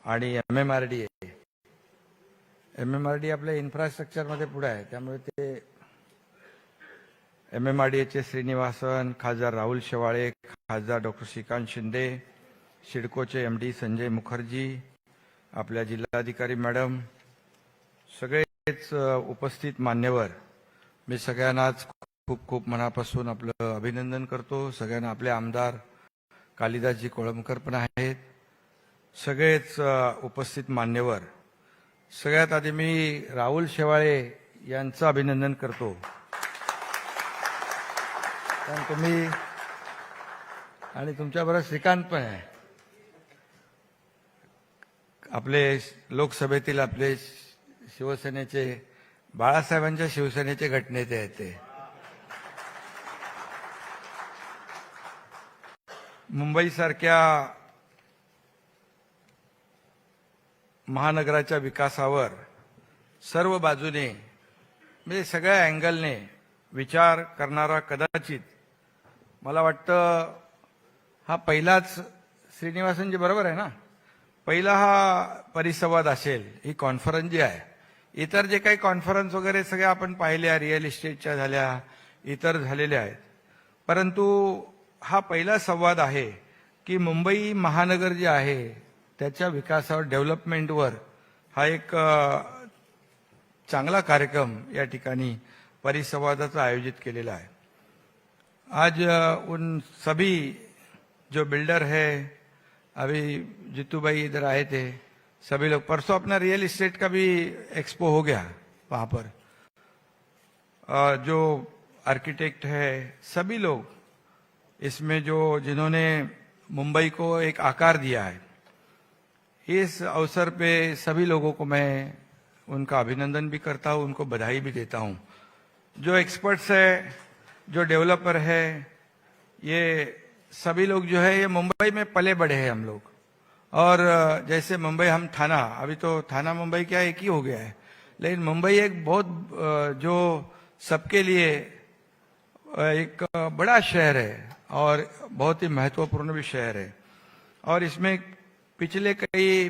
आणि MMRDA आपल्या इन्फ्रास्ट्रक्चरमध्ये पुढे आहे, त्यामुळे ते MMRDAचे श्रीनिवासन, खासदार राहुल शेवाळे, खासदार डॉक्टर श्रीकांत शिंदे, सिडकोचे MD संजय मुखर्जी, आपल्या जिल्हाधिकारी मॅडम, सगळेच उपस्थित मान्यवर, मी सगळ्यांनाच खूप खूप मनापासून आपलं अभिनंदन करतो. सगळ्यांना आपले आमदार कालिदासजी कोळंबकर पण आहेत, सगळेच उपस्थित मान्यवर. सगळ्यात आधी मी राहुल शेवाळे यांचं अभिनंदन करतो, कारण तुम्ही आणि तुमच्याबरोबर श्रीकांत पण आहे, आपले लोकसभेतील आपले शिवसेनेचे बाळासाहेबांच्या शिवसेनेचे गटनेते आहेत. ते मुंबईसारख्या महानगराच्या विकासावर सर्व बाजूने म्हणजे सगळ्या अँगलने विचार करणारा, कदाचित मला वाटतं हा पहिलाच, श्रीनिवासनजी बरोबर आहे ना, पहिला हा परिसंवाद असेल ही कॉन्फरन्स जी आहे. इतर जे काही कॉन्फरन्स वगैरे सगळे आपण पाहिल्या, रिअल इस्टेटच्या झाल्या, इतर झालेल्या आहेत, परंतु हा पहिला संवाद आहे की मुंबई महानगर जे आहे त्याच्या विकासावर, डेव्हलपमेंटवर हा एक चांगला कार्यक्रम या ठिकाणी परिसंवादाचा आयोजित केलेला आहे. आज उन सभी जो बिल्डर है, अभी जितू भाई इधर आए थे, सभी लोग, परसों अपना रियल इस्टेट का भी एक्सपो हो गया वहां पर, जो आर्किटेक्ट है सभी लोग इसमें जिन्होंने मुंबई को एक आकार दिया है, इस अवसर पे सभी लोगों को मैं उनका अभिनंदन भी करता हूं, उनको बधाई भी देता हूं. जो एक्सपर्ट्स है, जो डेवलपर है, ये सभी लोग जो है ये मुंबई में पले बढ़े हैं हम लोग. और जैसे मुंबई हम थाना, अभी तो थाना मुंबई क्या एक ही हो गया है, लेकिन मुंबई एक बहुत जो सबके लिए एक बड़ा शहर है और बहुत ही महत्वपूर्ण भी शहर है. और इसमें पिछले कई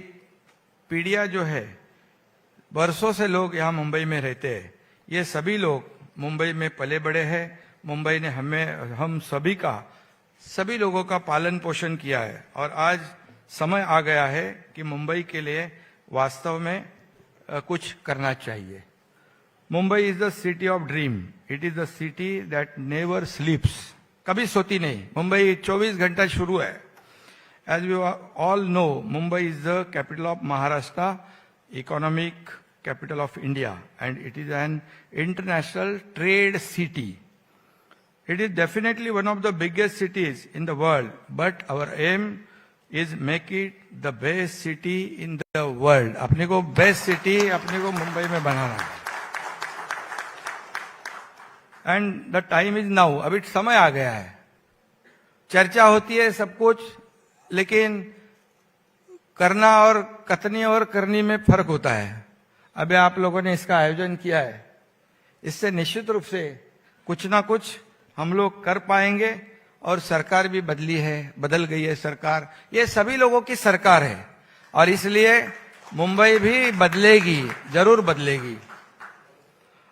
पीढ़ियां जो है, वर्षों से लोग यहाँ मुंबई में रहते हैं. ये सभी लोग मुंबई में पले बड़े हैं. मुंबई ने हम सभी लोगों का पालन पोषण किया है और आज समय आ गया है कि मुंबई के लिए वास्तव में कुछ करना चाहिए. Mumbai is the city of dream. It is the city that never sleeps. कभी सोती नहीं. मुंबई 24 घंटा शुरू है. As we all know, Mumbai is the capital of Maharashtra, economic capital of India, and it is an international trade city. It is definitely one of the biggest cities in the world, but our aim is make it the best city in the world. अपने को best city अपने को मुंबई में बनाना है. And the time is now. अभी समय आ गया है. चर्चा होती है सब कुछ, लेकिन करना और कथनी और करनी में फर्क होता है. अभी आप लोगों ने इसका आयोजन किया है, इससे निश्चित रूप से कुछ ना कुछ हम लोग कर पाएंगे. और सरकार भी बदल गई है सरकार. ये सभी लोगों की सरकार है और इसलिए मुंबई भी बदलेगी, जरूर बदलेगी.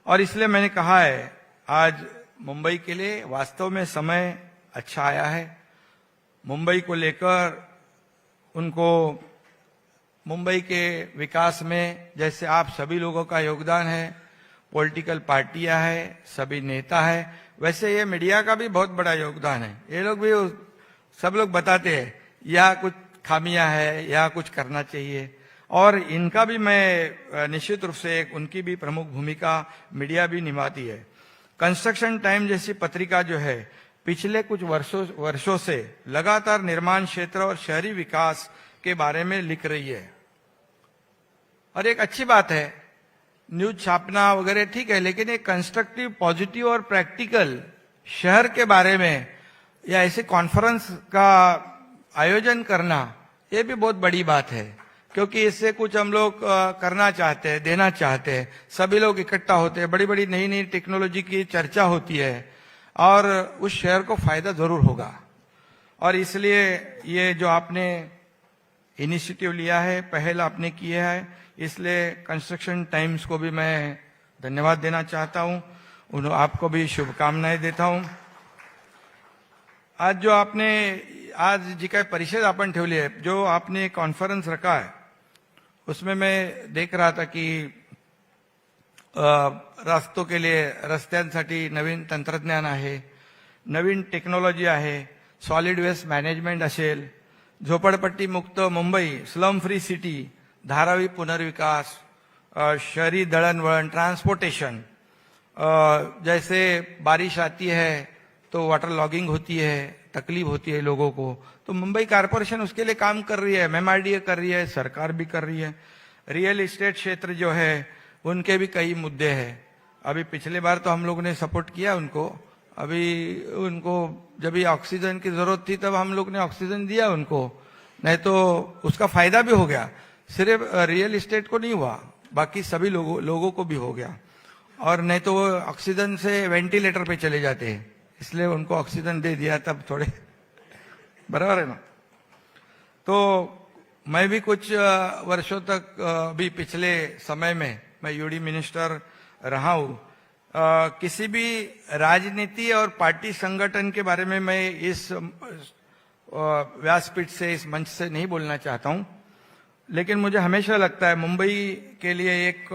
और इसलिए मैंने कहा है, आज मुंबई के लिए वास्तव में समय अच्छा आया है. मुंबई को लेकर उनको मुंबई के विकास में जैसे आप सभी लोगों का योगदान है, पॉलिटिकल पार्टियां हैं, सभी नेता हैं, वैसे ये मीडिया का भी बहुत बड़ा योगदान है. ये लोग भी, सब लोग बताते हैं या कुछ खामियां है या कुछ करना चाहिए, और इनका भी मैं निश्चित रूप से उनकी भी प्रमुख भूमिका मीडिया भी निभाती है. कंस्ट्रक्शन टाइम जैसी पत्रिका जो है, पिछले कुछ वर्षों से लगातार निर्माण क्षेत्र और शहरी विकास के बारे में लिख रही है. और एक अच्छी बात है, न्यूज छापना वगैरह ठीक है, लेकिन एक कंस्ट्रक्टिव, पॉजिटिव और प्रैक्टिकल शहर के बारे में या ऐसे कॉन्फ्रेंस का आयोजन करना, ये भी बहुत बड़ी बात है. क्योंकि इससे कुछ हम लोग करना चाहते हैं, देना चाहते हैं, सभी लोग इकट्ठा होते हैं, बड़ी बड़ी नई नई टेक्नोलॉजी की चर्चा होती है और उस शहर को फायदा जरूर होगा. और इसलिए ये जो आपने इनिशिएटिव लिया है, पहल आपने किया है, इसलिए कंस्ट्रक्शन टाइम्स को भी मैं धन्यवाद देना चाहता हूं, आपको भी शुभकामनाएं देता हूं। आज जो आपने आज जी काय परिषद आपण ठेवली आहे, जो आपने कॉन्फरन्स रखा है, उसमें मैं देख रहा था कि रस्तों के लिए रस्त्यांसाठी नवीन तंत्रज्ञान आहे, नवीन टेक्नॉलॉजी आहे, सॉलिड वेस्ट मॅनेजमेंट असेल, झोपडपट्टी मुक्त Mumbai, slum free city, Dharavi पुनर्विकास, शहरी दळणवळण, ट्रांसपोर्टेशन, जैसे बारिश आती है तो वाटर लॉगिंग होती है, तकलीफ होती है लोगों को, तो मुंबई कारपोरेशन उसके लिए काम कर रही है, एमएमआरडीए कर रही है, सरकार भी कर रही है। रियल एस्टेट क्षेत्र जो है उनके भी कई मुद्दे हैं। अभी पिछले बार तो हम लोग ने सपोर्ट किया उनको, अभी उनको जब भी ऑक्सीजन की जरूरत थी तब हम लोग ने ऑक्सीजन दिया उनको, नहीं तो उसका फायदा भी हो गया, सिर्फ रियल एस्टेट को नहीं हुआ, बाकी सभी लोगों को भी हो गया। और नहीं तो वो ऑक्सीजन से वेंटिलेटर पे चले जाते हैं, इसलिए उनको ऑक्सीजन दे दिया तब थोड़े बराबर है ना। तो मैं भी कुछ वर्षों तक भी पिछले समय में मैं यूडी मिनिस्टर रहा हूं। किसी भी राजनीति और पार्टी संगठन के बारे में मैं इस व्यासपीठ से, इस मंच से नहीं बोलना चाहता हूं, लेकिन मुझे हमेशा लगता है मुंबई के लिए एक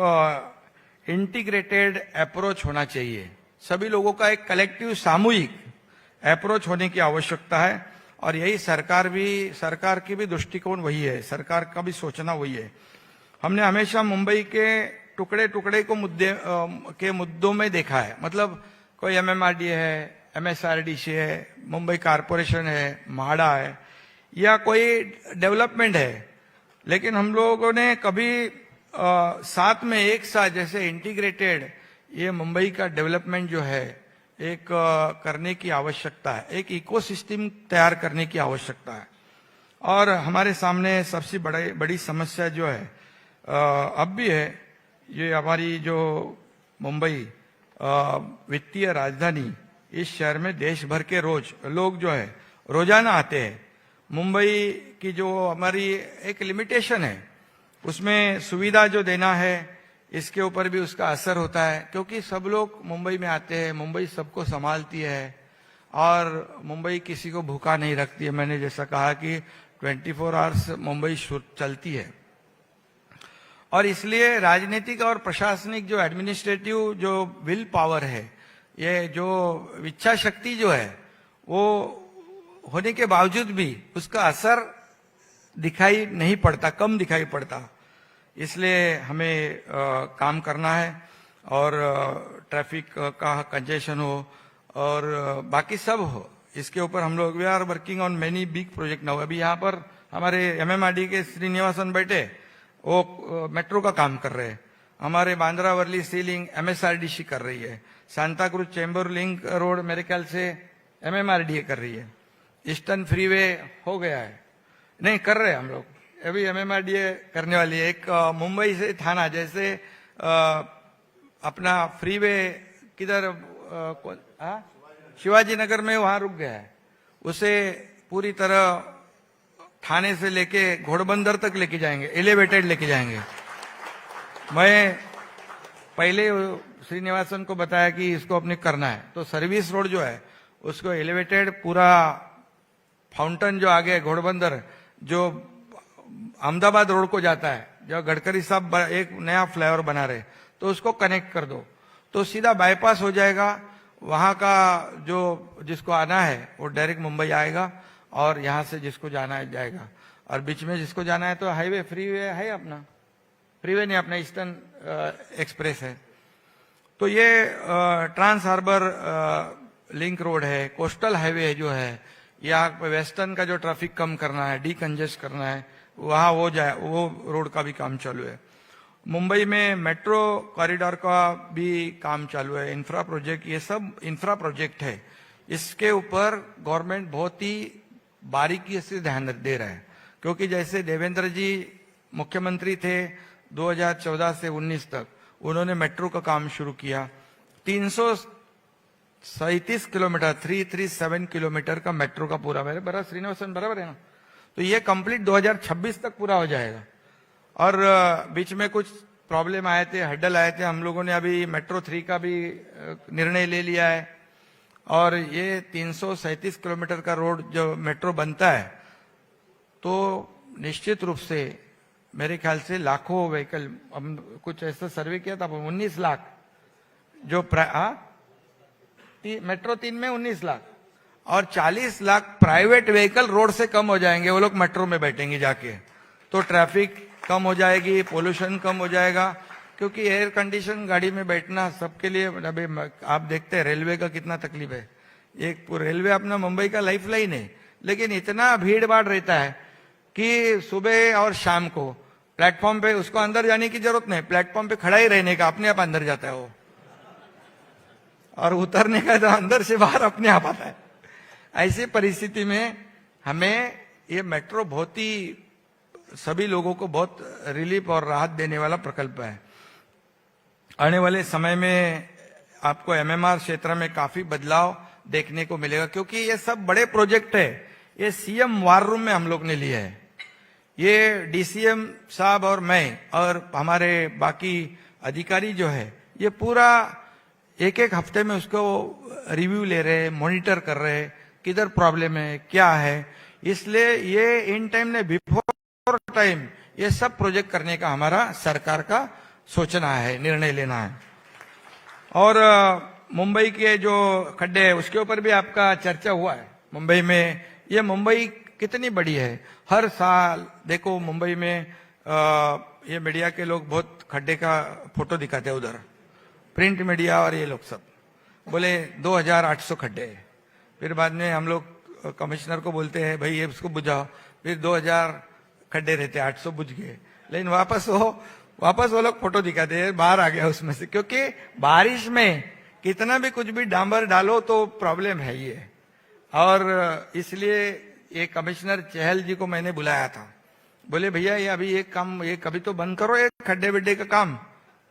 इंटीग्रेटेड अप्रोच होना चाहिए। सभी लोगों का एक कलेक्टिव सामूहिक अप्रोच होने की आवश्यकता है, और यही सरकार की भी दृष्टिकोण वही है, सरकार का भी सोचना वही है। हमने हमेशा मुंबई के टुकड़े टुकड़े को मुद्दों में देखा है, मतलब कोई एमएमआरडीए है, एमएसआरडीसी है, मुंबई कारपोरेशन है, म्हाडा है, या कोई डेवलपमेंट है, लेकिन हम लोगों ने कभी साथ में एक साथ जैसे इंटीग्रेटेड ये मुंबई का डेवलपमेंट जो है एक करने की आवश्यकता है, एक इकोसिस्टम तैयार करने की आवश्यकता है। और हमारे सामने सबसे बड़ी समस्या जो है अब भी है, ये हमारी जो मुंबई वित्तीय राजधानी, इस शहर में देश भर के लोग जो है रोजाना आते हैं। मुंबई की जो हमारी एक लिमिटेशन है, उसमें सुविधा जो देना है इसके ऊपर भी उसका असर होता है, क्योंकि सब लोग मुंबई में आते हैं, मुंबई सबको संभालती है और मुंबई किसी को भूखा नहीं रखती है। मैंने जैसा कहा कि 24 आवर्स मुंबई चलती है, और इसलिए राजनीतिक और प्रशासनिक जो एडमिनिस्ट्रेटिव जो विल पावर है, ये जो इच्छा शक्ति जो है, वो होने के बावजूद भी उसका असर दिखाई नहीं पड़ता, कम दिखाई पड़ता। इसलिए हमें काम करना है, और ट्रैफिक का कंजेशन हो और बाकी सब हो, इसके ऊपर हम लोग we are working on many big project now. अभी यहाँ पर हमारे एमएमआरडी के श्रीनिवासन बैठे, वो मेट्रो का काम कर रहे हैं। हमारे बांद्रा वर्ली सीलिंग एमएसआरडीसी कर रही है, Santa cruise Chembur link road मेरे ख्याल से एमएमआरडीए कर रही है, ईस्टर्न फ्रीवे हो गया है, नहीं कर रहे हम लोग, अभी एमएमआरडीए करने वाली है। एक मुंबई से थाना जैसे अपना फ्रीवे किधर शिवाजी नगर में वहां रुक गया है, उसे पूरी तरह थाने से लेके घोड़बंदर तक लेके जाएंगे, एलिवेटेड लेके जाएंगे। मैं पहले श्रीनिवासन को बताया कि इसको अपने करना है, तो सर्विस रोड जो है उसको एलिवेटेड पूरा फाउंटेन जो आगे घोड़बंदर जो अहमदाबाद रोड को जाता है, जो गडकरी साहब एक नया फ्लाईओवर बना रहे, तो उसको कनेक्ट कर दो, तो सीधा बाईपास हो जाएगा। वहां का जो जिसको आना है वो डायरेक्ट मुंबई आएगा, और यहां से जिसको जाना है जाएगा, और बीच में जिसको जाना है तो हाईवे फ्रीवे है अपना, फ्रीवे नहीं अपना ईस्टर्न एक्सप्रेस है। तो ये ट्रांस हार्बर लिंक रोड है, कोस्टल हाईवे जो है, या वेस्टर्न का जो ट्रैफिक कम करना है, डीकंजेस्ट करना है, वहां वो रोड का भी काम चालू है। मुंबई में मेट्रो कॉरिडोर का भी काम चालू है, इंफ्रा प्रोजेक्ट, ये सब इंफ्रा प्रोजेक्ट है। इसके ऊपर गवर्नमेंट बहुत ही बारीकी से ध्यान दे रहा है, क्योंकि जैसे देवेंद्र जी मुख्यमंत्री थे 2014 से 19 तक, उन्होंने मेट्रो का काम शुरू किया। 337 किलोमीटर 337 किलोमीटर का मेट्रो का पूरा, मेरे बराबर श्रीनिवासन बराबर है ना, तो ये कंप्लीट 2026 तक पूरा हो जाएगा। और बीच में कुछ प्रॉब्लम आए थे, हड्डल आए थे, हम लोगों ने अभी मेट्रो 3 का भी निर्णय ले लिया है। और ये 337 किलोमीटर का रोड जो मेट्रो बनता है तो निश्चित रूप से मेरे ख्याल से लाखों व्हीकल, हम कुछ ऐसा सर्वे किया था, 19 लाख जो मेट्रो 3 में 19 लाख और 40 लाख प्राइवेट व्हीकल रोड से कम हो जाएंगे, वो लोग मेट्रो में बैठेंगे जाके, तो ट्रैफिक कम हो जाएगी, पोल्यूशन कम हो जाएगा। क्योंकि एयर कंडीशन गाड़ी में बैठना सबके लिए, अभी आप देखते हैं रेलवे का कितना तकलीफ है। एक रेलवे अपना मुंबई का लाइफ लाइन है, लेकिन इतना भीड़ भाड़ रहता है कि सुबह और शाम को प्लेटफॉर्म पे उसको अंदर जाने की जरूरत नहीं, प्लेटफॉर्म पे खड़ा ही रहने का, अपने आप अंदर जाता है वो, और उतरने का तो अंदर से बाहर अपने आप आता है। ऐसी परिस्थिति में हमें ये मेट्रो बहुत ही सभी लोगों को बहुत रिलीफ और राहत देने वाला प्रकल्प है। आने वाले समय में आपको एमएमआर क्षेत्र में काफी बदलाव देखने को मिलेगा, क्योंकि ये सब बड़े प्रोजेक्ट है। ये सीएम वार रूम में हम लोग ने लिए है। ये डीसीएम साहब और मैं और हमारे बाकी अधिकारी जो है, ये पूरा एक एक हफ्ते में उसको रिव्यू ले रहे, मॉनिटर कर रहे, किधर प्रॉब्लम है, क्या है। इसलिए ये इन टाइम ने बिफोर टाइम ये सब प्रोजेक्ट करने का हमारा सरकार का सोचना है, निर्णय लेना है। और मुंबई के जो खड्डे है उसके ऊपर भी आपका चर्चा हुआ है। मुंबई में, ये मुंबई कितनी बड़ी है, हर साल देखो मुंबई में ये मीडिया के लोग बहुत खड्डे का फोटो दिखाते हैं, उधर प्रिंट मीडिया और ये लोग सब बोले 2800 खड्डे है। फिर बाद में हम लोग कमिश्नर को बोलते हैं भाई ये उसको बुझाओ, फिर 2000 खड्डे रहते, 800 बुझ गए, लेकिन वापस वो लोग फोटो दिखाते हैं बाहर आ गया उसमें से। क्योंकि बारिश में कितना भी कुछ भी डांबर डालो तो प्रॉब्लम है ये। और इसलिए ये कमिश्नर चहल जी को मैंने बुलाया था, बोले भैया ये अभी एक काम, ये कभी तो बंद करो ये खड्डे विड्डे का काम,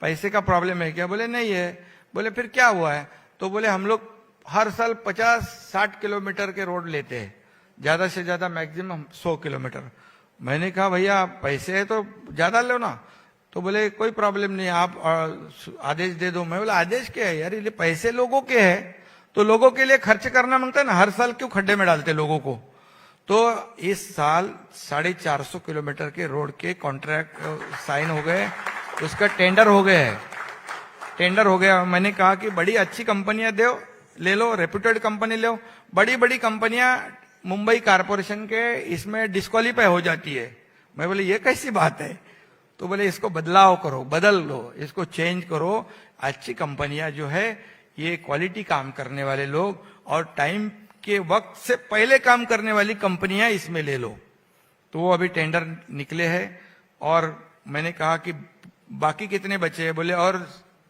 पैसे का प्रॉब्लम है क्या? बोले नहीं है। बोले फिर क्या हुआ है? तो बोले हम लोग हर साल 50-60 किलोमीटर के रोड लेते हैं, ज्यादा से ज्यादा मैक्सिमम 100 किलोमीटर। मैंने कहा भैया पैसे है तो ज्यादा लो ना। तो बोले कोई प्रॉब्लम नहीं, आप आदेश दे दो। मैं बोला आदेश क्या है यार, ये पैसे लोगों के हैं तो लोगों के लिए खर्च करना मांगता है ना, हर साल क्यों खड्डे में डालते लोगों को। तो इस साल 450 किलोमीटर के रोड के कॉन्ट्रैक्ट साइन हो गए, उसका टेंडर हो गया है, टेंडर हो गया। मैंने कहा कि बड़ी अच्छी कंपनियां ले लो, रेप्यूटेड कंपनी लो। बड़ी बड़ी कंपनियां मुंबई कारपोरेशन के इसमें डिस्क्वालीफाई हो जाती है। मैं बोले ये कैसी बात है? तो बोले इसको बदलाव करो, बदल लो, इसको चेंज करो। अच्छी कंपनियां जो है ये क्वालिटी काम करने वाले लोग और टाइम के वक्त से पहले काम करने वाली कंपनियां इसमें ले लो। तो वो अभी टेंडर निकले हैं। और मैंने कहा कि बाकी कितने बचे हैं? बोले और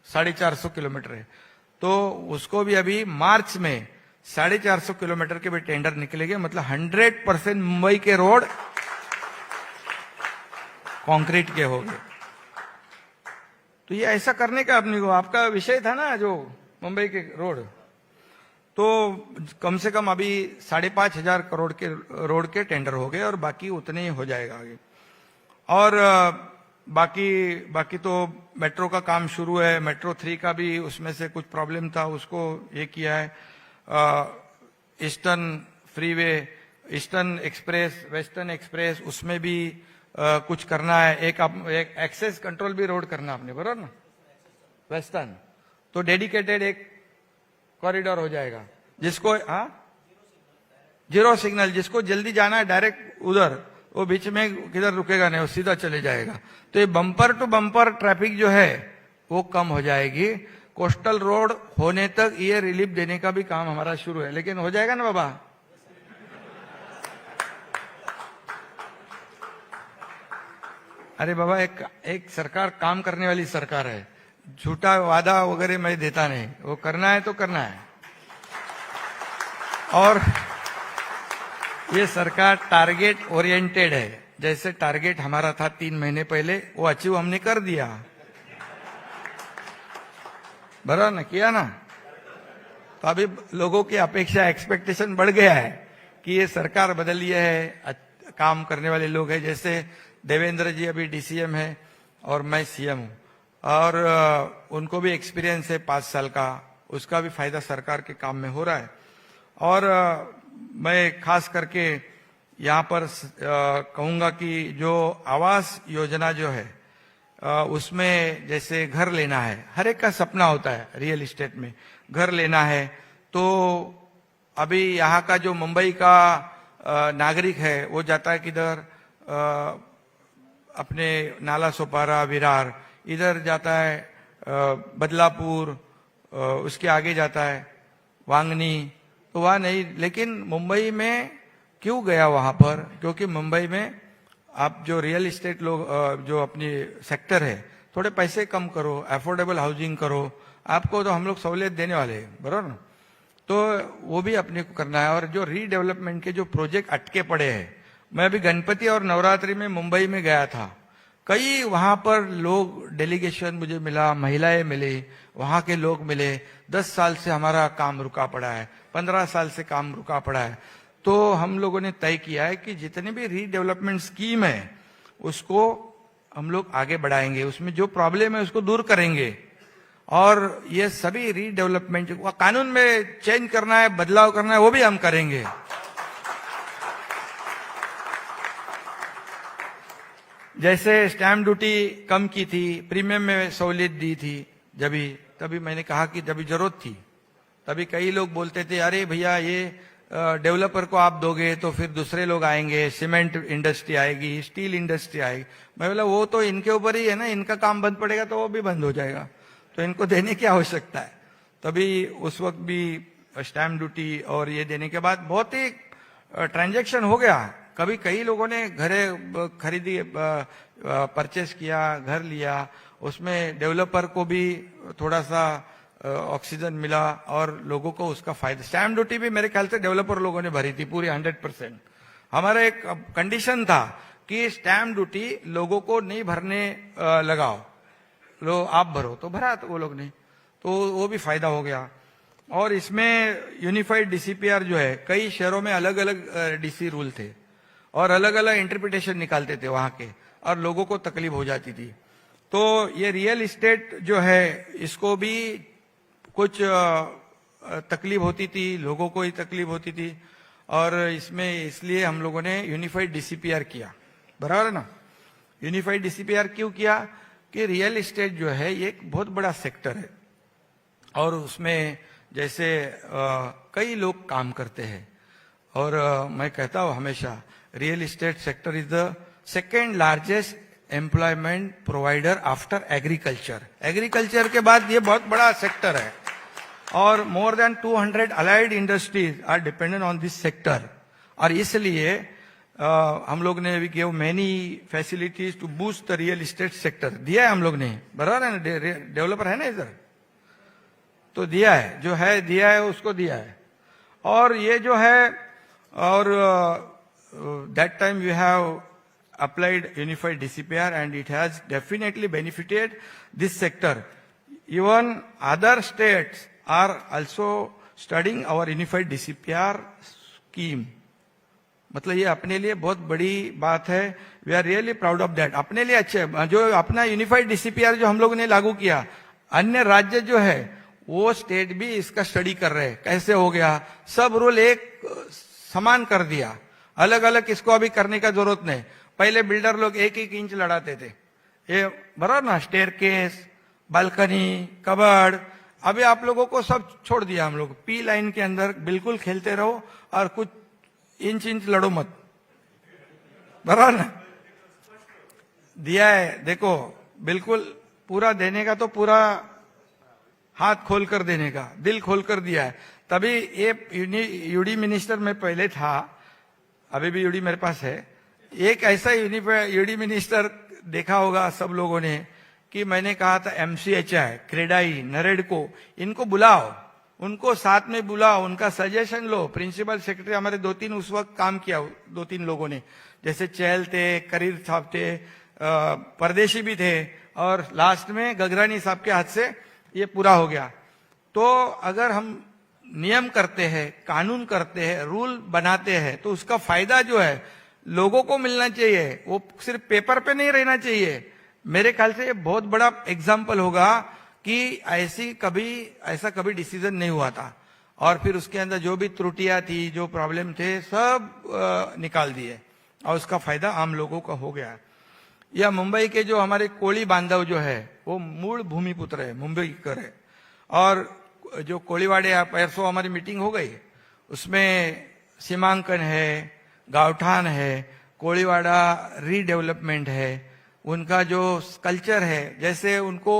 450 किलोमीटर है। तो उसको भी अभी मार्च में 450 किलोमीटर के भी टेंडर निकलेंगे। मतलब 100% मुंबई के रोड कंक्रीट के हो गए। तो ये ऐसा करने का अपने को, आपका विषय था ना जो मुंबई के रोड, तो कम से कम अभी 5,500 करोड़ के रोड के टेंडर हो गए और बाकी उतने ही हो जाएगा आगे। और बाकी तो मेट्रो का काम शुरू है। मेट्रो 3 का भी उसमें से कुछ प्रॉब्लम था, उसको ये किया है। Eastern freeway, eastern express, western express, उसमें भी कुछ करना है। एक एक्सेस कंट्रोल भी रोड करना आपने, बराबर ना, वेस्टर्न। तो डेडिकेटेड एक कॉरिडोर हो जाएगा जिसको जीरो सिग्नल, जिसको जल्दी जाना है डायरेक्ट उधर, वो बीच में किधर रुकेगा नहीं, वो सीधा चले जाएगा। तो ये बम्पर टू बम्पर ट्रैफिक जो है वो कम हो जाएगी। कोस्टल रोड होने तक ये रिलीफ देने का भी काम हमारा शुरू है, लेकिन हो जाएगा ना बाबा। अरे बाबा, एक सरकार काम करने वाली सरकार है, झूठा वादा वगैरह मैं देता नहीं, वो करना है तो करना है। और ये सरकार टारगेट ओरिएंटेड है। जैसे टारगेट हमारा था 3 महीने पहले, वो अचीव हमने कर दिया, बराबर ना, किया ना। तो अभी लोगों की अपेक्षा, एक्सपेक्टेशन बढ़ गया है कि ये सरकार बदली है, काम करने वाले लोग हैं, जैसे देवेंद्र जी अभी डीसीएम है और मैं सीएम हूँ, और उनको भी एक्सपीरियंस है 5 साल का, उसका भी फायदा सरकार के काम में हो रहा है। और मैं खास करके यहाँ पर कहूँगा कि जो आवास योजना जो है उसमें जैसे घर लेना है, हर एक का सपना होता है रियल एस्टेट में घर लेना है। तो अभी यहाँ का जो मुंबई का नागरिक है वो जाता है किधर, अपने नाला सोपारा विरार इधर जाता है, बदलापुर, उसके आगे जाता है वांगनी, तो वहाँ नहीं। लेकिन मुंबई में क्यों गया वहां पर, क्योंकि मुंबई में आप जो रियल एस्टेट लोग जो अपनी सेक्टर है, थोड़े पैसे कम करो, अफोर्डेबल हाउसिंग करो, आपको तो हम लोग सहूलियत देने वाले हैं, बराबर ना। तो वो भी अपने को करना है। और जो रीडेवलपमेंट के जो प्रोजेक्ट अटके पड़े हैं, मैं अभी गणपति और नवरात्रि में मुंबई में गया था, कई वहां पर लोग डेलीगेशन मुझे मिला, महिलाएं मिली, वहां के लोग मिले, 10 साल से हमारा काम रुका पड़ा है, 15 साल से काम रुका पड़ा है। तो हम लोगों ने तय किया है कि जितने भी रीडेवलपमेंट स्कीम है उसको हम लोग आगे बढ़ाएंगे, उसमें जो प्रॉब्लम है उसको दूर करेंगे, और ये सभी रीडेवलपमेंट कानून में चेंज करना है, बदलाव करना है, वो भी हम करेंगे। जैसे स्टैम्प ड्यूटी कम की थी, प्रीमियम में सहूलियत दी थी, तभी मैंने कहा कि जब जरूरत थी, तभी कई लोग बोलते थे अरे भैया ये डेवलपर को आप दोगे तो फिर दूसरे लोग आएंगे, सीमेंट इंडस्ट्री आएगी, स्टील इंडस्ट्री आएगी। मैं बोला वो तो इनके ऊपर ही है ना, इनका काम बंद पड़ेगा तो वो भी बंद हो जाएगा, तो इनको देने की आवश्यकता है। तभी उस वक्त भी स्टैम्प ड्यूटी और ये देने के बाद बहुत ही ट्रांजैक्शन हो गया। कभी कई लोगों ने घरे खरीदी, परचेस किया, घर लिया, उसमें डेवलपर को भी थोड़ा सा ऑक्सीजन मिला और लोगों को उसका फायदा। स्टैम्प ड्यूटी भी मेरे ख्याल से डेवलपर लोगों ने भरी थी पूरी 100%। हमारा एक कंडीशन था कि स्टैम्प ड्यूटी लोगों को नहीं भरने लगाओ, लो आप भरो, तो भरा तो वो लोग ने, तो वो भी फायदा हो गया। और इसमें यूनिफाइड डीसीपीआर जो है, कई शहरों में अलग अलग डीसी रूल थे और अलग अलग इंटरप्रिटेशन निकालते थे वहां के, और लोगों को तकलीफ हो जाती थी। तो ये रियल एस्टेट जो है इसको भी कुछ तकलीफ होती थी, लोगों को ही तकलीफ होती थी, और इसमें इसलिए हम लोगों ने यूनिफाइड डीसीपीआर किया, बराबर है ना। यूनिफाइड डीसीपीआर क्यों किया कि रियल एस्टेट जो है ये एक बहुत बड़ा सेक्टर है, और उसमें जैसे कई लोग काम करते हैं, और मैं कहता हूं हमेशा real estate sector is the second largest employment provider after agriculture. Agriculture के बाद ये बहुत बड़ा सेक्टर है, और more than 200 allied industries are dependent on this sector. और इसलिए हम लोग ने भी give many facilities to boost the real estate sector. दिया है हम लोग ने, बराबर है ना, डेवलपर है ना इधर, तो दिया है, जो है दिया है उसको दिया है। और ये जो है, और that time we have applied unified DCPR and it has definitely benefited this sector. Even other states are also studying our unified DCPR scheme. मतलब ये अपने लिए बहुत बड़ी बात है, we are really proud of that. अपने लिए अच्छे, जो अपना यूनिफाइड डीसीपीआर जो हम लोग ने लागू किया, अन्य राज्य जो है वो स्टेट भी इसका स्टडी कर रहे हैं, कैसे हो गया, सब रूल एक समान कर दिया, अलग अलग इसको अभी करने का जरूरत नहीं। पहले बिल्डर लोग 1-1 इंच लड़ाते थे, ये बराबर ना, स्टेयर केस, बालकनी, कबर्ड, अभी आप लोगों को सब छोड़ दिया हम लोग, पी लाइन के अंदर बिल्कुल खेलते रहो और कुछ इंच लड़ो मत, बराबर ना। दिया है, देखो बिल्कुल पूरा देने का, तो पूरा हाथ खोलकर देने का, दिल खोलकर दिया है। तभी ये यूडी मिनिस्टर में पहले था, अभी भी यूडी मेरे पास है, एक ऐसा यूडी मिनिस्टर देखा होगा सब लोगों ने, कि मैंने कहा था MCHI, क्रेडाई, नरेडको, इनको बुलाओ, उनको साथ में बुलाओ, उनका सजेशन लो। प्रिंसिपल सेक्रेटरी हमारे 2-3 उस वक्त काम किया, 2-3 लोगों ने, जैसे चहल थे, करीर साहब थे, परदेशी भी थे, और लास्ट में गगरानी साहब के हाथ से ये पूरा हो गया। तो अगर हम नियम करते हैं, कानून करते हैं, रूल बनाते हैं, तो उसका फायदा जो है लोगों को मिलना चाहिए, वो सिर्फ पेपर पे नहीं रहना चाहिए। मेरे ख्याल से ये बहुत बड़ा एग्जाम्पल होगा कि ऐसा कभी डिसीजन नहीं हुआ था, और फिर उसके अंदर जो भी त्रुटियां थी, जो प्रॉब्लम थे, सब निकाल दिए और उसका फायदा आम लोगों का हो गया। या मुंबई के जो हमारे कोली बांधव जो है, वो मूल भूमिपुत्र है, मुंबई कर है। और जो कोलीवाड़े परसों हमारी मीटिंग हो गई, उसमें सीमांकन है, गावठान है, कोलीवाड़ा रीडेवलपमेंट है, उनका जो कल्चर है, जैसे उनको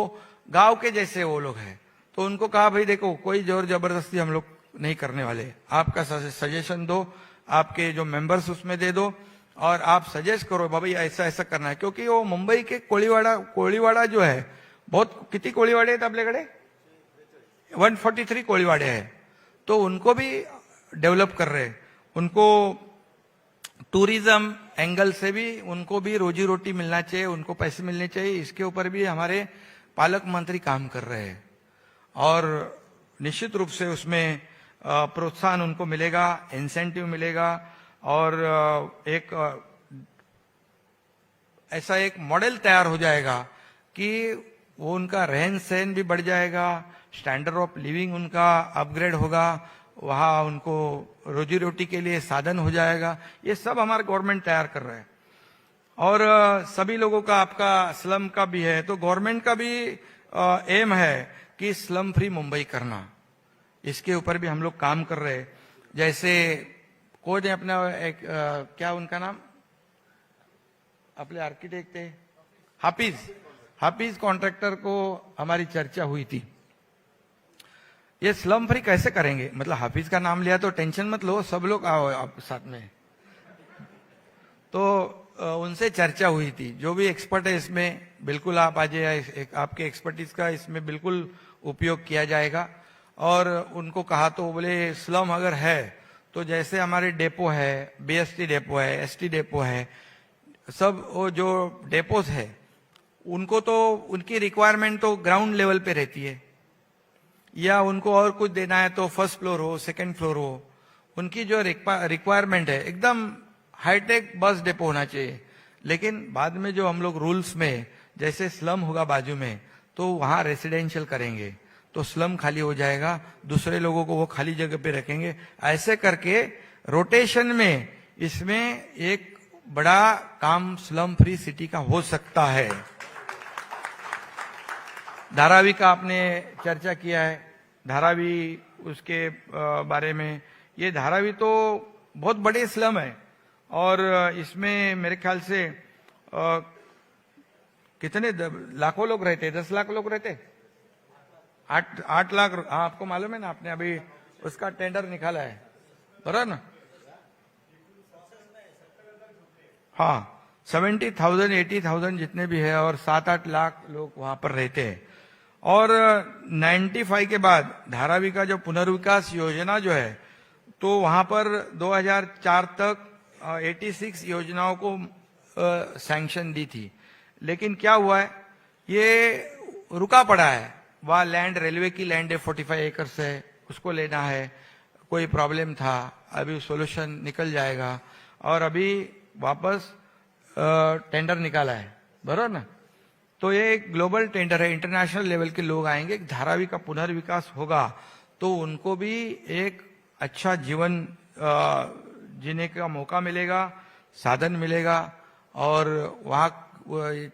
गांव के जैसे वो लोग हैं, तो उनको कहा भाई देखो कोई जोर जबरदस्ती हम लोग नहीं करने वाले, आपका सजेशन दो, आपके जो मेंबर्स उसमें दे दो और आप सजेस्ट करो भाई ऐसा ऐसा करना है। क्योंकि वो मुंबई के कोळीवाडा जो है, बहुत किती कोळीवाडे आहेत आपल्याकडे, 143 कोळीवाडे हैं, तो उनको भी डेवलप कर रहे हैं। उनको टूरिज्म एंगल से भी उनको भी रोजी रोटी मिलना चाहिए, उनको पैसे मिलने चाहिए, इसके ऊपर भी हमारे पालक मंत्री काम कर रहे हैं। और निश्चित रूप से उसमें प्रोत्साहन उनको मिलेगा, इंसेंटिव मिलेगा, और ऐसा एक मॉडल तैयार हो जाएगा कि वो उनका रहन सहन भी बढ़ जाएगा, स्टैंडर्ड ऑफ लिविंग उनका अपग्रेड होगा, वहां उनको रोजी रोटी के लिए साधन हो जाएगा। ये सब हमारा गवर्नमेंट तैयार कर रहा है। और सभी लोगों का, आपका स्लम का भी है, तो गवर्नमेंट का भी एम है कि स्लम फ्री मुंबई करना, इसके ऊपर भी हम लोग काम कर रहे हैं। जैसे कोई ने अपना क्या उनका नाम, अपने आर्किटेक्ट थे हाफिज कॉन्ट्रैक्टर को हमारी चर्चा हुई थी, ये स्लम फ्री कैसे करेंगे। मतलब हाफिज का नाम लिया तो टेंशन मत लो, सब लोग आओ आप साथ में। तो उनसे चर्चा हुई थी, जो भी एक्सपर्ट है इसमें बिल्कुल आप आ जाइए, आपके एक्सपर्टीज का इसमें बिल्कुल उपयोग किया जाएगा। और उनको कहा तो बोले स्लम अगर है तो जैसे हमारे डेपो है, बीएसटी डेपो है, एसटी डेपो है, सब वो जो डेपोज है उनको तो उनकी रिक्वायरमेंट तो ग्राउंड लेवल पे रहती है, या उनको और कुछ देना है तो फर्स्ट फ्लोर हो, सेकंड फ्लोर हो, उनकी जो रिक्वायरमेंट है एकदम हाईटेक बस डेपो होना चाहिए। लेकिन बाद में जो हम लोग रूल्स में, जैसे स्लम होगा बाजू में, तो वहां रेसिडेंशियल करेंगे तो स्लम खाली हो जाएगा, दूसरे लोगों को वो खाली जगह पे रखेंगे। ऐसे करके रोटेशन में इसमें एक बड़ा काम स्लम फ्री सिटी का हो सकता है। धारावी का आपने चर्चा किया है, धारावी उसके बारे में, ये धारावी तो बहुत बड़े स्लम है, और इसमें मेरे ख्याल से कितने लाखों लोग रहते, 10 लाख लोग रहते, 8 लाख। हाँ, आपको मालूम है ना, आपने अभी उसका टेंडर निकाला है, बराबर ना। हाँ, 70,000 80,000 जितने भी है, और 7-8 लाख लोग वहां पर रहते हैं। और 95 के बाद धारावी का जो पुनर्विकास योजना जो है, तो वहां पर 2004 तक 86 योजनाओं को सैंक्शन दी थी। लेकिन क्या हुआ है, ये रुका पड़ा है। वह लैंड, रेलवे की लैंड है 45 एकर्स है, उसको लेना है, कोई प्रॉब्लम था, अभी सोल्यूशन निकल जाएगा। और अभी वापस टेंडर निकाला है, बराबर ना। तो ये एक ग्लोबल टेंडर है, इंटरनेशनल लेवल के लोग आएंगे, धारावी का पुनर्विकास होगा तो उनको भी एक अच्छा जीवन जीने का मौका मिलेगा, साधन मिलेगा। और वहाँ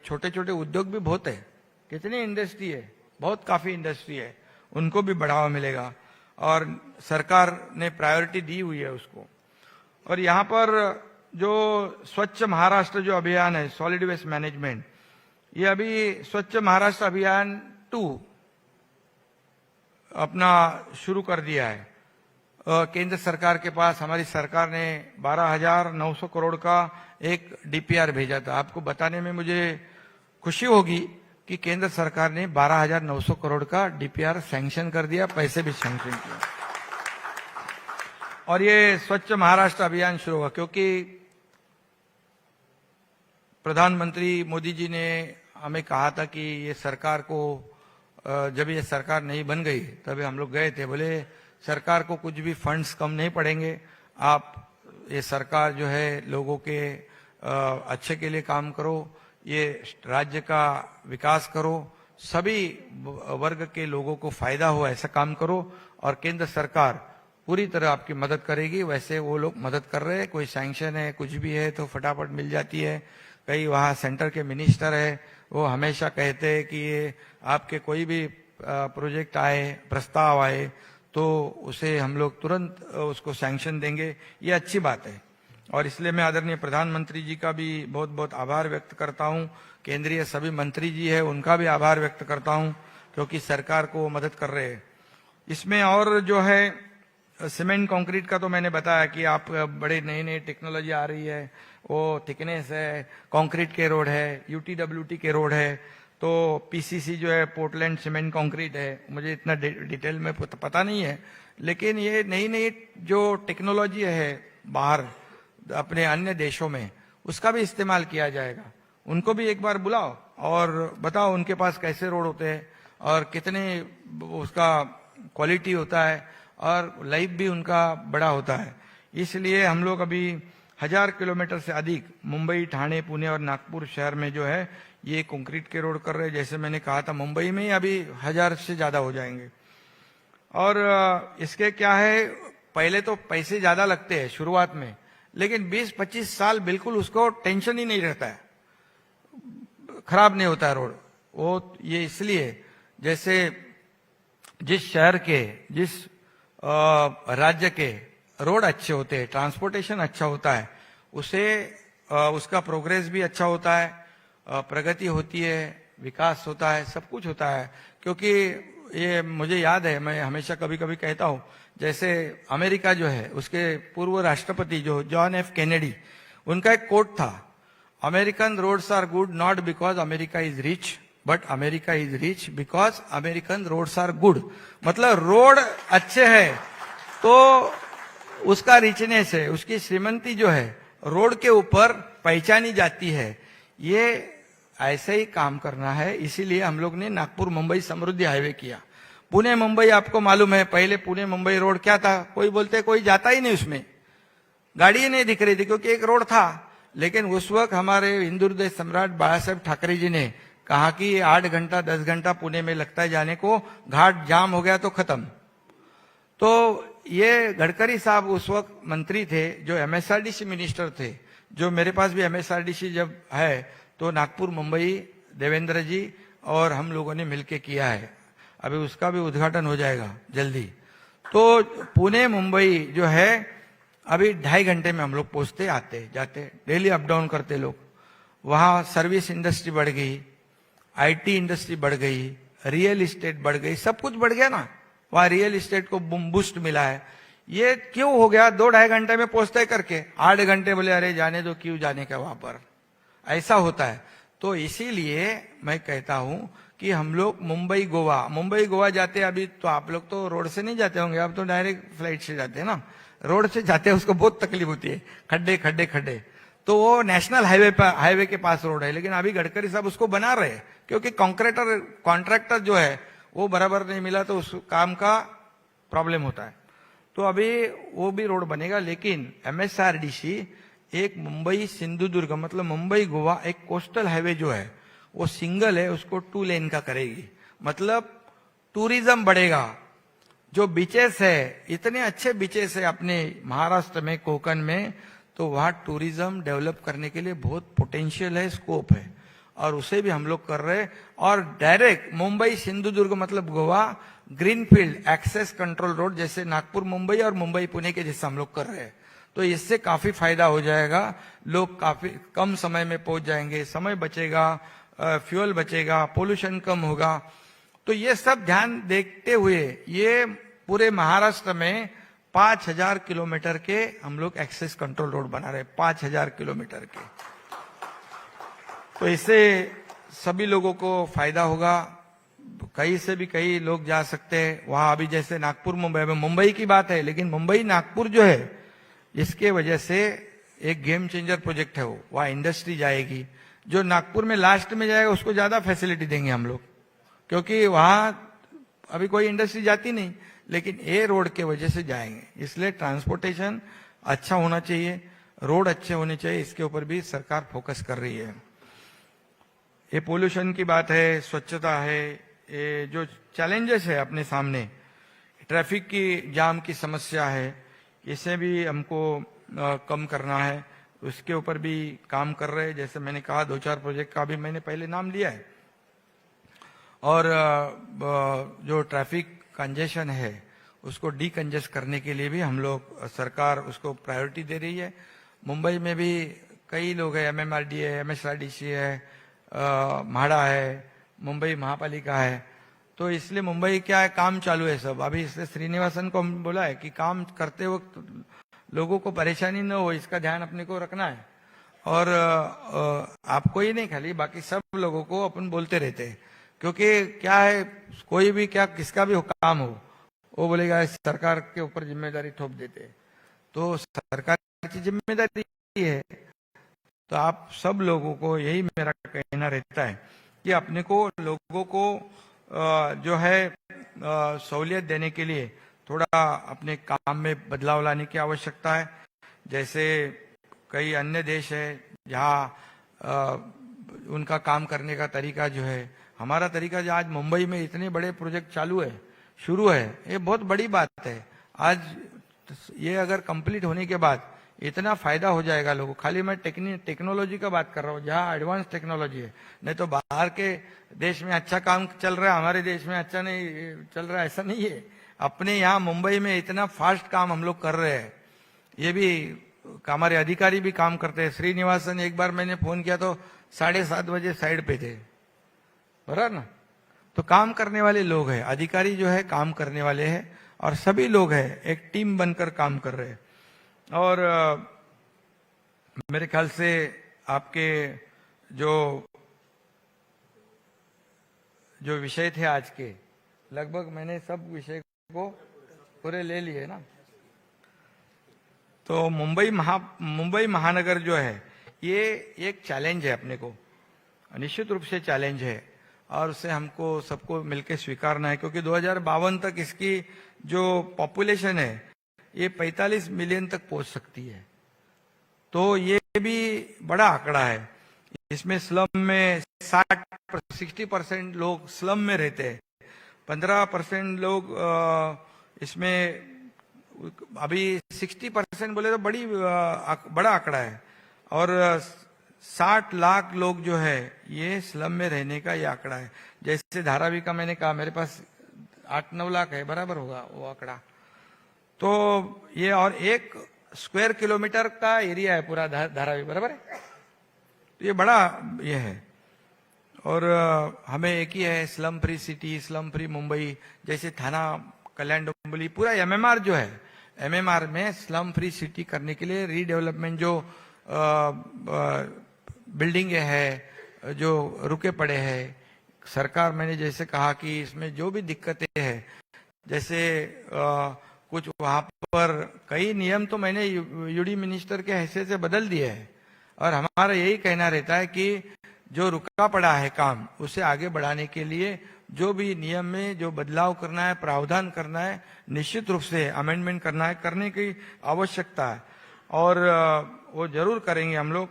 छोटे छोटे उद्योग भी बहुत है, कितनी इंडस्ट्री है, बहुत काफी इंडस्ट्री है, उनको भी बढ़ावा मिलेगा, और सरकार ने प्रायोरिटी दी हुई है उसको। और यहाँ पर जो स्वच्छ महाराष्ट्र जो अभियान है, सॉलिड वेस्ट मैनेजमेंट, ये अभी स्वच्छ महाराष्ट्र अभियान 2 अपना शुरू कर दिया है। केंद्र सरकार के पास हमारी सरकार ने 12,900 करोड़ का एक डीपीआर भेजा था। आपको बताने में मुझे खुशी होगी कि केंद्र सरकार ने 12,900 करोड़ का डीपीआर सैंक्शन कर दिया, पैसे भी सैंक्शन किए, और ये स्वच्छ महाराष्ट्र अभियान शुरू हुआ। क्योंकि प्रधानमंत्री मोदी जी ने हमें कहा था कि ये सरकार को, जब ये सरकार नहीं बन गई तभी हम लोग गए थे, बोले सरकार को कुछ भी फंड्स कम नहीं पड़ेंगे, आप ये सरकार जो है लोगों के अच्छे के लिए काम करो, ये राज्य का विकास करो, सभी वर्ग के लोगों को फायदा हो ऐसा काम करो, और केंद्र सरकार पूरी तरह आपकी मदद करेगी। वैसे वो लोग मदद कर रहे हैं, कोई सैंक्शन है कुछ भी है तो फटाफट मिल जाती है। कई वहाँ सेंटर के मिनिस्टर है, वो हमेशा कहते हैं कि ये आपके कोई भी प्रोजेक्ट आए, प्रस्ताव आए तो उसे हम लोग तुरंत उसको सैंक्शन देंगे। ये अच्छी बात है, और इसलिए मैं आदरणीय प्रधानमंत्री जी का भी बहुत बहुत आभार व्यक्त करता हूं। केंद्रीय सभी मंत्री जी है उनका भी आभार व्यक्त करता हूं, क्योंकि सरकार को मदद कर रहे हैं इसमें। और जो है सीमेंट कंक्रीट का तो मैंने बताया कि आप बड़े नई नई टेक्नोलॉजी आ रही है, वो थिकनेस है, कंक्रीट के रोड है, यूटीडब्ल्यूटी के रोड है, तो पीसीसी जो है पोर्टलैंड सीमेंट कंक्रीट है। मुझे इतना डिटेल में पता नहीं है, लेकिन ये नई नई जो टेक्नोलॉजी है बाहर अपने अन्य देशों में, उसका भी इस्तेमाल किया जाएगा। उनको भी एक बार बुलाओ और बताओ उनके पास कैसे रोड होते हैं और कितने उसका क्वालिटी होता है, और लाइफ भी उनका बड़ा होता है। इसलिए हम लोग अभी 1000 किलोमीटर से अधिक मुंबई, ठाणे, पुणे और नागपुर शहर में जो है ये कंक्रीट के रोड कर रहे हैं। जैसे मैंने कहा था, मुंबई में ही अभी 1000 से ज्यादा हो जाएंगे। और इसके क्या है, पहले तो पैसे ज्यादा लगते हैं शुरुआत में, लेकिन 20-25 साल बिल्कुल उसको टेंशन ही नहीं रहता है, खराब नहीं होता है रोड। वो ये इसलिए जैसे जिस शहर के, जिस राज्य के रोड अच्छे होते हैं, ट्रांसपोर्टेशन अच्छा होता है, उसे उसका प्रोग्रेस भी अच्छा होता है, प्रगति होती है, विकास होता है, सब कुछ होता है। क्योंकि ये मुझे याद है, मैं हमेशा कभी कभी कहता हूं, जैसे अमेरिका जो है उसके पूर्व राष्ट्रपति जो जॉन एफ कैनेडी, उनका एक कोट था, American roads are good not because America is rich, but America is rich because American roads are good. मतलब रोड अच्छे है तो उसका रिचनेस है, उसकी श्रीमंती जो है रोड के ऊपर पहचानी जाती है। ये ऐसे ही काम करना है, इसीलिए हम लोग ने नागपुर मुंबई समृद्धि हाईवे किया। पुणे मुंबई आपको मालूम है, पहले पुणे मुंबई रोड क्या था, कोई बोलते कोई जाता ही नहीं, उसमें गाड़ी ही नहीं दिख रही थी, क्योंकि एक रोड था। लेकिन उस वक्त हमारे हिंदू हृदय सम्राट बाला साहेब ठाकरे जी ने कहा कि 8 घंटा 10 घंटा पुणे में लगता है जाने को, घाट जाम हो गया तो खत्म। तो ये गडकरी साहब उस वक्त मंत्री थे, जो एमएसआरडीसी मिनिस्टर थे, जो मेरे पास भी एमएसआरडीसी जब है तो नागपुर मुंबई देवेंद्र जी और हम लोगों ने मिलके किया है। अभी उसका भी उद्घाटन हो जाएगा जल्दी। तो पुणे मुंबई जो है अभी 2.5 घंटे में हम लोग पहुंचते आते जाते, डेली अप डाउन करते लोग। वहां सर्विस इंडस्ट्री बढ़ गई, आईटी इंडस्ट्री बढ़ गई, रियल इस्टेट बढ़ गई, सब कुछ बढ़ गया ना। वहां रियल इस्टेट को बूस्ट मिला है। ये क्यों हो गया, 2-2.5 घंटे में पहुंचते करके 8 घंटे बोले अरे जाने दो, क्यों जाने का वहां पर, ऐसा होता है। तो इसीलिए मैं कहता हूं कि हम लोग मुंबई गोवा जाते, अभी तो आप लोग तो रोड से नहीं जाते होंगे, आप तो डायरेक्ट फ्लाइट से जाते हैं ना। रोड से जाते हैं उसको बहुत तकलीफ होती है, खड्डे खड्डे खड्डे। तो वो नेशनल हाईवे के पास रोड है, लेकिन अभी गडकरी साहब उसको बना रहे हैं, क्योंकि कॉन्ट्रैक्टर जो है वो बराबर नहीं मिला तो उस काम का प्रॉब्लम होता है। तो अभी वो भी रोड बनेगा, लेकिन एमएसआरडीसी एक मुंबई सिंधुदुर्ग मतलब मुंबई गोवा एक कोस्टल हाईवे जो है वो सिंगल है, उसको 2 लेन का करेगी। मतलब टूरिज्म बढ़ेगा। जो बीचेस है, इतने अच्छे बीचेस है अपने महाराष्ट्र में, कोकण में, तो वहां टूरिज्म डेवलप करने के लिए बहुत पोटेंशियल है, स्कोप है, और उसे भी हम लोग कर रहे हैं। और डायरेक्ट मुंबई सिंधुदुर्ग मतलब Goa greenfield access control road, जैसे नागपुर मुंबई और मुंबई पुणे के जैसे हम लोग कर रहे हैं। तो इससे काफी फायदा हो जाएगा, लोग काफी कम समय में पहुंच जाएंगे, समय बचेगा, फ्यूल बचेगा, पोल्यूशन कम होगा। तो ये सब ध्यान देखते हुए ये पूरे महाराष्ट्र में 5000 किलोमीटर के हम लोग एक्सेस कंट्रोल रोड बना रहे हैं, 5000 किलोमीटर के। तो इससे सभी लोगों को फायदा होगा, कहीं से भी कहीं लोग जा सकते हैं। वहां अभी जैसे नागपुर मुंबई में, मुंबई की बात है, लेकिन मुंबई नागपुर जो है इसके वजह से एक गेम चेंजर प्रोजेक्ट है वो, वहां इंडस्ट्री जाएगी। जो नागपुर में लास्ट में जाएगा उसको ज्यादा फैसिलिटी देंगे हम लोग, क्योंकि वहां अभी कोई इंडस्ट्री जाती नहीं, लेकिन ए रोड के वजह से जाएंगे। इसलिए ट्रांसपोर्टेशन अच्छा होना चाहिए, रोड अच्छे होने चाहिए, इसके ऊपर भी सरकार फोकस कर रही है। ये पोल्यूशन की बात है, स्वच्छता है, ये जो चैलेंजेस है अपने सामने, ट्रैफिक की जाम की समस्या है, इसे भी हमको कम करना है, उसके ऊपर भी काम कर रहे हैं। जैसे मैंने कहा 2-4 प्रोजेक्ट का भी मैंने पहले नाम लिया है। और जो ट्रैफिक कंजेशन है उसको डीकंजेस्ट करने के लिए भी हम लोग, सरकार उसको प्रायोरिटी दे रही है। मुंबई में भी कई लोग हैं, MMRD है, MSRDC है, म्हाडा है, मुंबई महापालिका है, तो इसलिए मुंबई क्या है, काम चालू है सब अभी। इसलिए श्रीनिवासन को हम बोला है कि काम करते वक्त लोगों को परेशानी न हो, इसका ध्यान अपने को रखना है। और आपको ही नहीं, खाली बाकी सब लोगों को अपन बोलते रहते हैं, क्योंकि क्या है, कोई भी क्या किसका भी काम हो, वो बोलेगा सरकार के ऊपर जिम्मेदारी थोप देते हैं। तो सरकार की जिम्मेदारी है, तो आप सब लोगों को यही मेरा कहना रहता है कि अपने को लोगों को जो है सहूलियत देने के लिए थोड़ा अपने काम में बदलाव लाने की आवश्यकता है। जैसे कई अन्य देश है जहाँ उनका काम करने का तरीका जो है, हमारा तरीका जो आज मुंबई में इतने बड़े प्रोजेक्ट चालू है, शुरू है, ये बहुत बड़ी बात है। आज ये अगर कंप्लीट होने के बाद इतना फायदा हो जाएगा लोगों को। खाली मैं टेक्नोलॉजी का बात कर रहा हूँ, जहाँ एडवांस टेक्नोलॉजी है, नहीं तो बाहर के देश में अच्छा काम चल रहा है, हमारे देश में अच्छा नहीं चल रहा है, ऐसा नहीं है। अपने यहाँ मुंबई में इतना फास्ट काम हम लोग कर रहे हैं, ये भी हमारे अधिकारी भी काम करते हैं। श्रीनिवासन, एक बार मैंने फोन किया तो 7:30 बजे साइड पे थे, बराबर ना। तो काम करने वाले लोग हैं, अधिकारी जो है काम करने वाले हैं, और सभी लोग हैं एक टीम बनकर काम कर रहे हैं। और मेरे ख्याल से आपके जो विषय थे आज के, लगभग मैंने सब विषय को पूरे ले लिए ना। तो मुंबई महानगर जो है, ये एक चैलेंज है अपने को, निश्चित रूप से चैलेंज है, और उसे हमको सबको मिलकर स्वीकारना है, क्योंकि 2052 तक इसकी जो पॉपुलेशन है ये 45 मिलियन तक पहुंच सकती है। तो ये भी बड़ा आंकड़ा है। इसमें स्लम में 60% लोग स्लम में रहते हैं, 15% लोग इसमें, अभी 60% बोले तो बड़ा आंकड़ा है। और 60 लाख लोग जो है ये स्लम में रहने का ये आंकड़ा है। जैसे धारावी का मैंने कहा, मेरे पास 8-9 लाख है, बराबर होगा वो आंकड़ा। तो ये, और 1 स्क्वायर किलोमीटर का एरिया है पूरा धारावी, बराबर है। तो ये बड़ा ये है। और हमें एक ही है, slum free city, slum free Mumbai. जैसे थाना, कल्याण डोंबिवली, पूरा MMR जो है, MMR में स्लम फ्री सिटी करने के लिए रीडेवलपमेंट जो बिल्डिंग है, जो रुके पड़े हैं, सरकार, मैंने जैसे कहा कि इसमें जो भी दिक्कतें हैं, जैसे कुछ वहां पर कई नियम तो मैंने यूडी मिनिस्टर के हैसियत से बदल दिए हैं। और हमारा यही कहना रहता है कि जो रुका पड़ा है काम, उसे आगे बढ़ाने के लिए जो भी नियम में जो बदलाव करना है, प्रावधान करना है, निश्चित रूप से अमेंडमेंट करना है, करने की आवश्यकता है, और वो जरूर करेंगे हम लोग।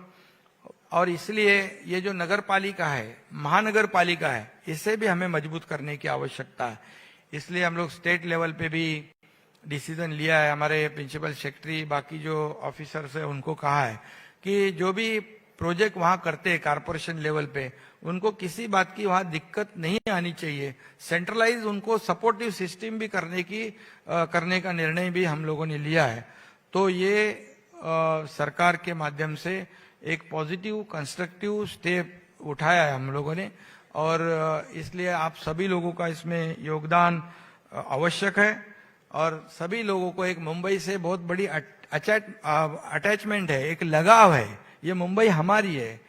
और इसलिए ये जो नगर पालिका है, महानगर पालिका है, इसे भी हमें मजबूत करने की आवश्यकता है। इसलिए हम लोग स्टेट लेवल पे भी डिसीजन लिया है। हमारे प्रिंसिपल सेक्रेटरी, बाकी जो ऑफिसर्स है, उनको कहा है कि जो भी प्रोजेक्ट वहां करते हैं कारपोरेशन लेवल पे, उनको किसी बात की वहां दिक्कत नहीं आनी चाहिए। सेंट्रलाइज उनको सपोर्टिव सिस्टम भी करने का निर्णय भी हम लोगों ने लिया है। तो ये सरकार के माध्यम से एक पॉजिटिव कंस्ट्रक्टिव स्टेप उठाया है हम लोगों ने, और इसलिए आप सभी लोगों का इसमें योगदान आवश्यक है। और सभी लोगों को एक मुंबई से बहुत बड़ी अटैचमेंट है, एक लगाव है। ये मुंबई हमारी है,